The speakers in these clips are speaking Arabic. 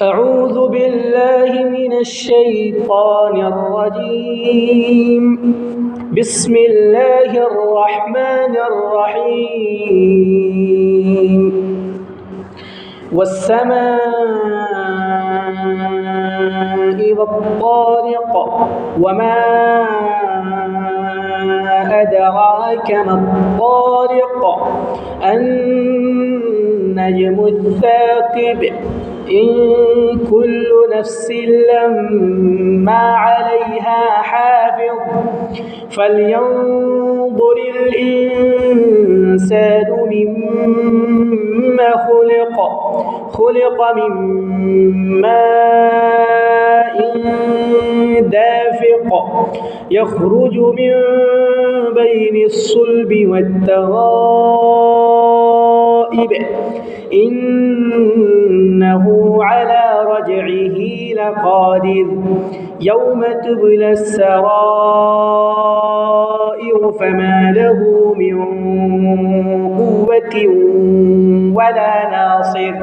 أعوذ بالله من الشيطان الرجيم. بسم الله الرحمن الرحيم. والسماء والطارق وما أدراك ما الطارق النجم الثاقب إن كل نفس لما عليها حافظ فلينظر الإنسان مما خلق من ماء دافق يخرج من بين الصلب والترائب إنه على رجعه لقادر يوم تبلى السرائر فما له من قوة ولا ناصر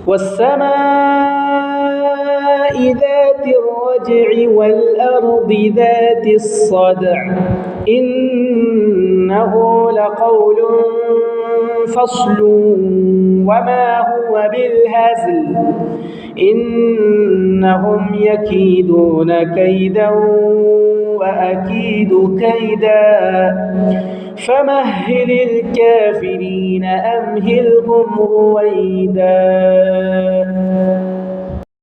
والسماء ذات الرجع والأرض ذات الصدع إنه لقول فصل وما هو بالهزل إنهم يكيدون كيدا وأكيد كيدا فمهل الكافرين أمهلهم رويدا.